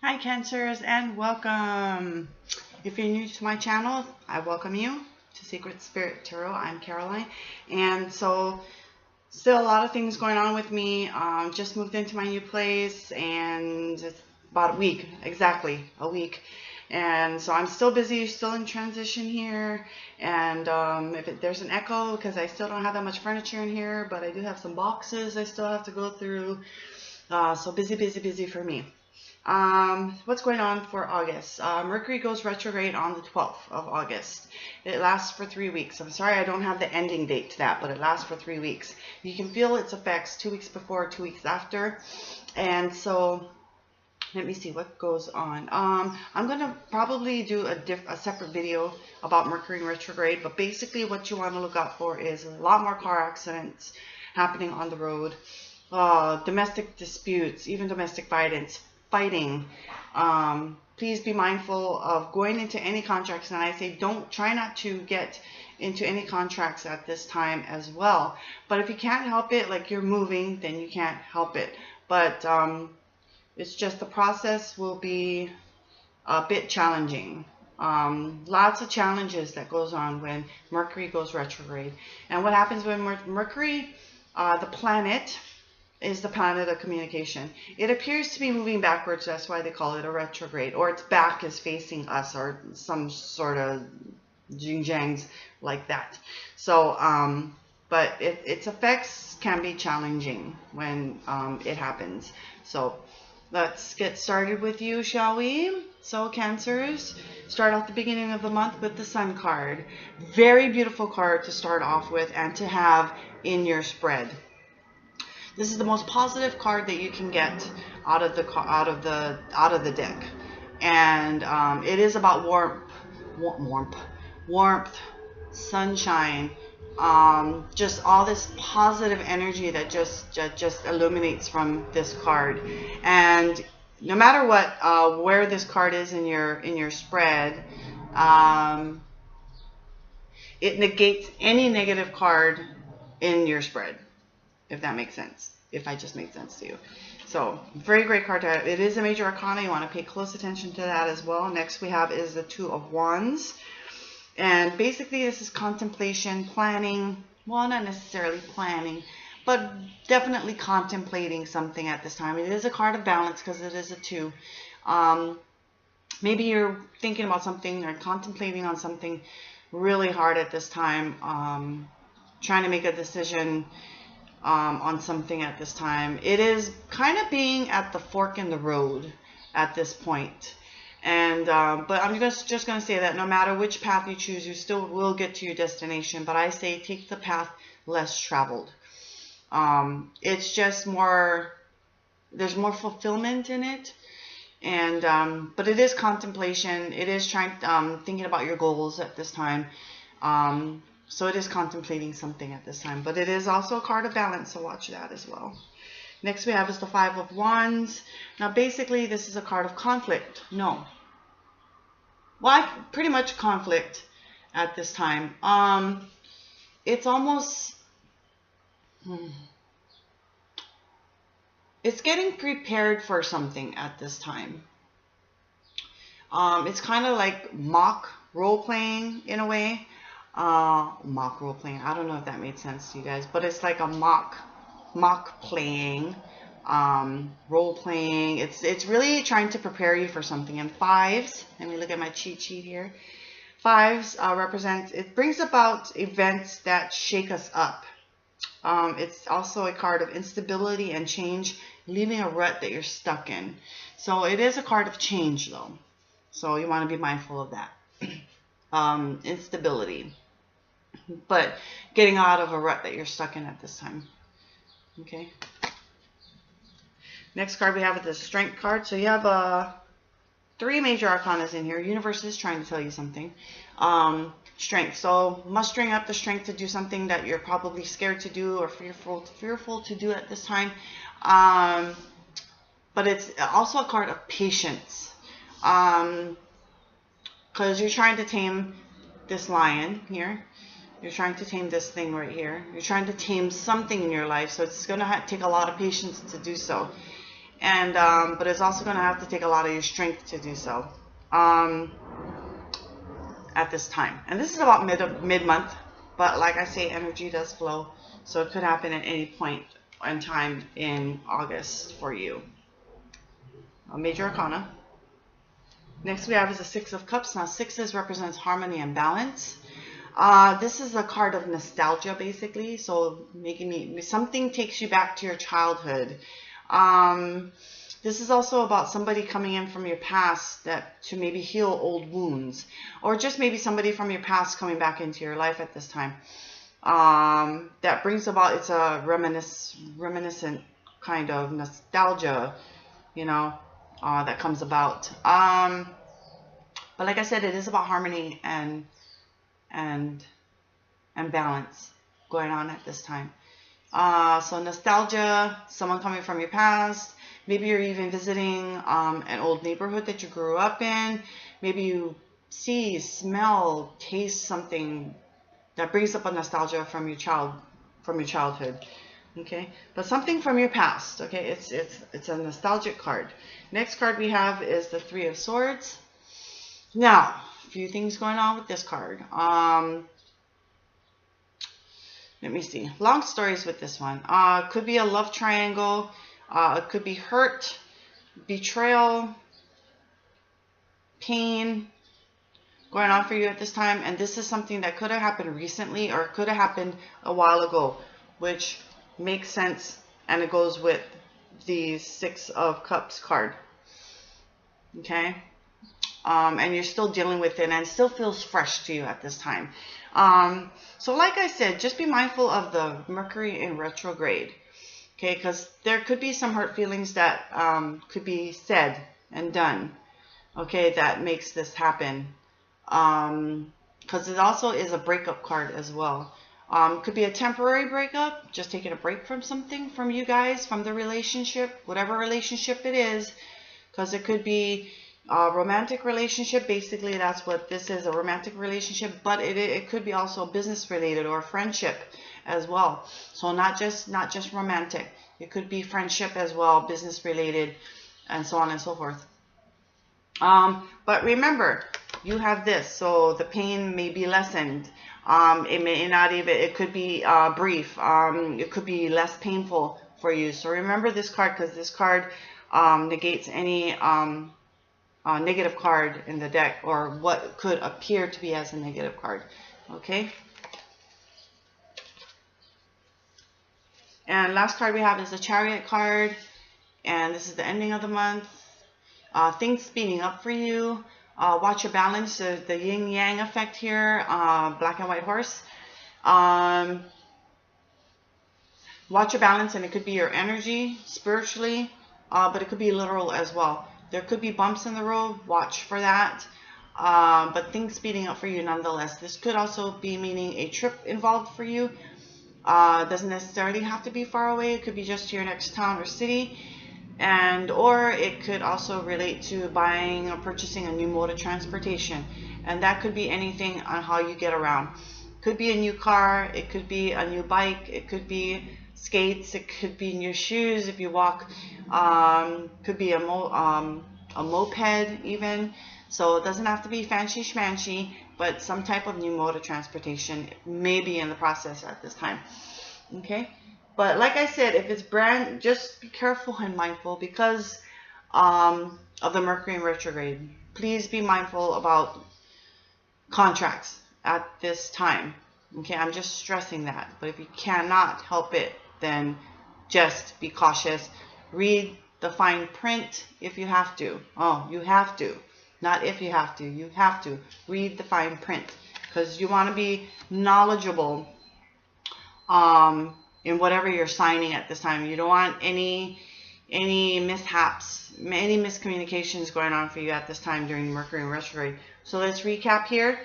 Hi Cancers and welcome. If you're new to my channel, I welcome you to Secret Spirit Tarot. I'm Caroline, and so still a lot of things going on with me. Just moved into my new place and it's about a week, exactly a week. And so I'm still busy, still in transition here. And there's an echo because I still don't have that much furniture in here, but I do have some boxes I still have to go through. So busy for me. What's going on for August? Mercury goes retrograde on the 12th of August. It lasts for 3 weeks. I'm sorry I don't have the ending date to that, but it lasts for 3 weeks. You can feel its effects 2 weeks before, 2 weeks after. And so let me see what goes on. I'm going to probably do a separate video about Mercury in retrograde, but basically what you want to look out for is a lot more car accidents happening on the road, domestic disputes, even domestic violence, fighting. Please be mindful of going into any contracts, and I say try not to get into any contracts at this time as well. But if you can't help it, like you're moving, then you can't help it. But it's just the process will be a bit challenging. Lots of challenges that goes on when Mercury goes retrograde. And what happens when Mercury, the planet, is the planet of communication. It appears to be moving backwards. That's why they call it a retrograde, or its back is facing us, or some sort of jing-jangs like that. So, but its effects can be challenging when it happens. So let's get started with you, shall we? So Cancers, start off the beginning of the month with the Sun card. Very beautiful card to start off with and to have in your spread. This is the most positive card that you can get out of the deck, and it is about warmth, sunshine, just all this positive energy that just illuminates from this card. And no matter what, where this card is in your spread, it negates any negative card in your spread, if that makes sense, if I just made sense to you. So very great card to have. It is a major arcana. You want to pay close attention to that as well. Next we have is the Two of Wands. And basically this is contemplation, planning. Well, not necessarily planning, but definitely contemplating something at this time. It is a card of balance because it is a two. Maybe you're thinking about something or contemplating on something really hard at this time. Trying to make a decision on something at this time. It is kind of being at the fork in the road at this point. And but I'm just going to say that no matter which path you choose, you still will get to your destination. But I say take the path less traveled. It's just more, there's more fulfillment in it. And but it is contemplation. It is thinking about your goals at this time. So it is contemplating something at this time, but it is also a card of balance, so watch that as well. Next we have is the Five of Wands. Now basically this is a card of conflict. No. Well, pretty much conflict at this time. It's almost, it's getting prepared for something at this time. It's kind of like mock role-playing in a way. Mock role playing. I don't know if that made sense to you guys, but it's like a mock playing, role playing. It's really trying to prepare you for something. And fives, let me look at my cheat sheet here. Fives it brings about events that shake us up. It's also a card of instability and change, leaving a rut that you're stuck in. So it is a card of change though. So you want to be mindful of that. Instability, but getting out of a rut that you're stuck in at this time. Okay. Next card we have is the Strength card. So you have 3 major arcanas in here. Universe is trying to tell you something. Strength. So mustering up the strength to do something that you're probably scared to do or fearful to do at this time. But it's also a card of patience. Because you're trying to tame this lion here. You're trying to tame this thing right here. You're trying to tame something in your life. So it's going to take a lot of patience to do so. and but it's also going to have to take a lot of your strength to do so at this time. And this is about mid-month, but like I say, energy does flow, so it could happen at any point in time in August for you. A major arcana. Next we have is the Six of Cups. Now sixes represents harmony and balance. This is a card of nostalgia, basically. So something takes you back to your childhood. This is also about somebody coming in from your past to maybe heal old wounds, or just maybe somebody from your past coming back into your life at this time. That brings about, it's a reminiscent kind of nostalgia, you know, that comes about. But like I said, it is about harmony and balance going on at this time. So nostalgia, someone coming from your past. Maybe you're even visiting an old neighborhood that you grew up in. Maybe you see, smell, taste something that brings up a nostalgia from your childhood. Okay, but something from your past. Okay, it's a nostalgic card. Next card we have is the Three of Swords. Now, a few things going on with this card. Let me see. Long stories with this one. Could be a love triangle. It could be hurt, betrayal, pain going on for you at this time. And this is something that could have happened recently, or could have happened a while ago, which makes sense, and it goes with the Six of Cups card. Okay. And you're still dealing with it, and it still feels fresh to you at this time. So like I said, just be mindful of the Mercury in retrograde. Okay, because there could be some hurt feelings that could be said and done. Okay, that makes this happen. Because it also is a breakup card as well. Could be a temporary breakup, just taking a break from something, from you guys, from the relationship, whatever relationship it is. Because it could be a romantic relationship. Basically, that's what this is, a romantic relationship. But it could be also business related or friendship as well. So not just romantic. It could be friendship as well, business related, and so on and so forth. But remember, you have this, so the pain may be lessened. It may not even, it could be brief. It could be less painful for you. So remember this card, because this card negates any negative card in the deck, or what could appear to be as a negative card. Okay. And last card we have is the Chariot card, and this is the ending of the month. Things speeding up for you. Watch your balance, the yin yang effect here, black and white horse. Watch your balance, and it could be your energy spiritually, but it could be literal as well. There could be bumps in the road, watch for that. But things speeding up for you nonetheless. This could also be meaning a trip involved for you. Doesn't necessarily have to be far away. It could be just to your next town or city. Or it could also relate to buying or purchasing a new mode of transportation. And that could be anything on how you get around. Could be a new car. It could be a new bike. It could be skates. It could be new shoes if you walk. Could be a moped even. So it doesn't have to be fancy schmancy, but some type of new mode of transportation may be in the process at this time. Okay. But like I said, if it's just be careful and mindful because of the Mercury in retrograde. Please be mindful about contracts at this time. Okay, I'm just stressing that. But if you cannot help it, then just be cautious. Read the fine print if you have to. Oh, you have to. Not if you have to. You have to. Read the fine print. Because you want to be knowledgeable in whatever you're signing at this time. You don't want any mishaps, any miscommunications going on for you at this time during Mercury in retrograde. So let's recap here.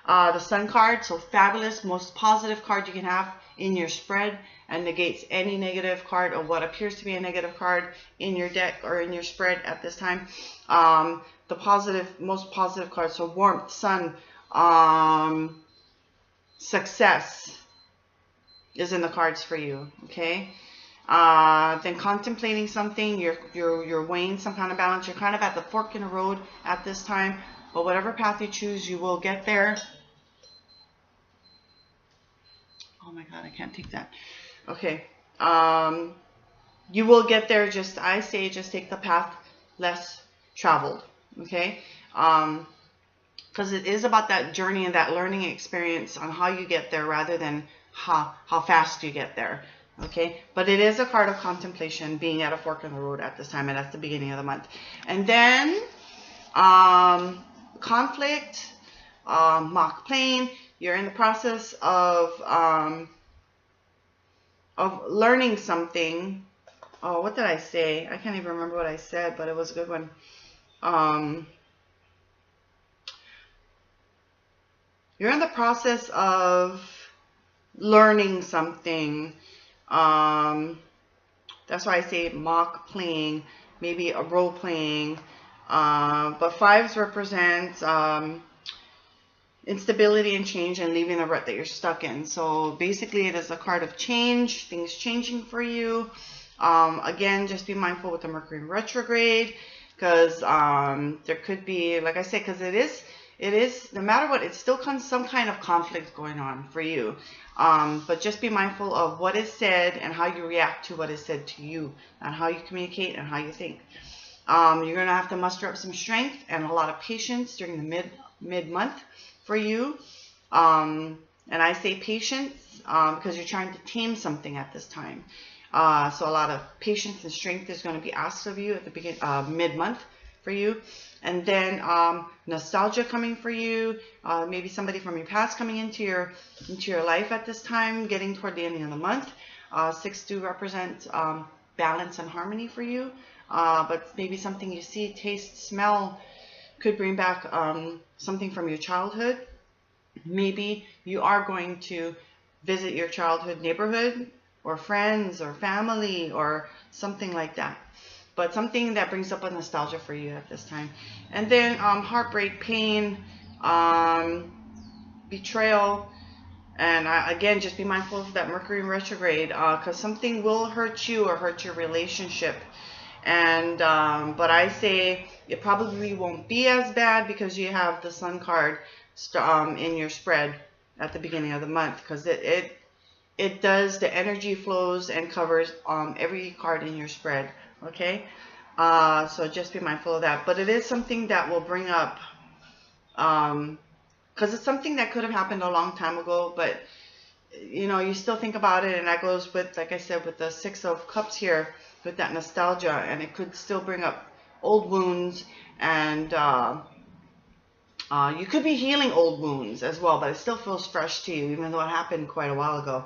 The Sun card, so fabulous, most positive card you can have in your spread, and negates any negative card or what appears to be a negative card in your deck or in your spread at this time. The positive, most positive card, so warmth, sun, success is in the cards for you. Okay. then contemplating something, you're weighing some kind of balance. You're kind of at the fork in the road at this time, but whatever path you choose, you will get there. Oh my God, I can't take that. Okay. You will get there. I say just take the path less traveled. Okay. Because it is about that journey and that learning experience on how you get there rather than how fast you get there. Okay, but it is a card of contemplation, being at a fork in the road at this time, and that's the beginning of the month. And then conflict, mock plane. You're in the process of learning something. Oh, what did I say? I can't even remember what I said, but it was a good one. You're in the process of learning something. That's why I say mock playing, maybe a role playing. But fives represent instability and change and leaving the rut that you're stuck in. So basically it is a card of change, things changing for you. Again, just be mindful with the Mercury retrograde, because there could be, like I said, because it is, no matter what, it's still some kind of conflict going on for you. But just be mindful of what is said and how you react to what is said to you, and how you communicate and how you think. You're going to have to muster up some strength and a lot of patience during the mid-month for you. And I say patience because you're trying to tame something at this time. So a lot of patience and strength is going to be asked of you at the beginning, mid-month for you. And then nostalgia coming for you, maybe somebody from your past coming into your life at this time, getting toward the ending of the month. 6 do represent balance and harmony for you, but maybe something you see, taste, smell could bring back something from your childhood. Maybe you are going to visit your childhood neighborhood or friends or family or something like that. But something that brings up a nostalgia for you at this time. And then heartbreak, pain, betrayal. And again, just be mindful of that Mercury retrograde, because something will hurt you or hurt your relationship. And but I say it probably won't be as bad because you have the Sun card in your spread at the beginning of the month, because it does, the energy flows and covers every card in your spread. Okay, so just be mindful of that. But it is something that will bring up, because it's something that could have happened a long time ago, but you know, you still think about it, and that goes with, like I said, with the 6 of Cups here, with that nostalgia, and it could still bring up old wounds, and you could be healing old wounds as well, but it still feels fresh to you, even though it happened quite a while ago.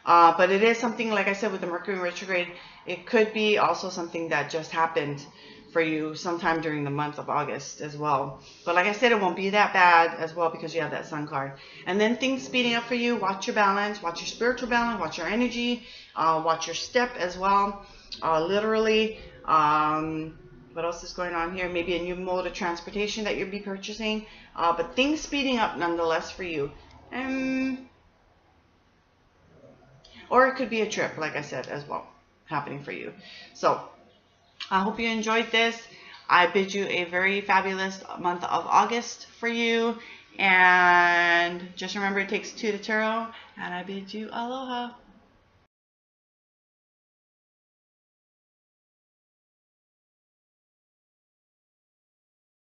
But it is something, like I said, with the Mercury retrograde, it could be also something that just happened for you sometime during the month of August as well. But like I said, it won't be that bad as well because you have that Sun card. And then things speeding up for you. Watch your balance, watch your spiritual balance, watch your energy, watch your step as well. Literally, what else is going on here? Maybe a new mode of transportation that you'll be purchasing. But things speeding up nonetheless for you. Or it could be a trip, like I said, as well, happening for you. So I hope you enjoyed this. I bid you a very fabulous month of August for you. And just remember, it takes 2 to tarot. And I bid you aloha.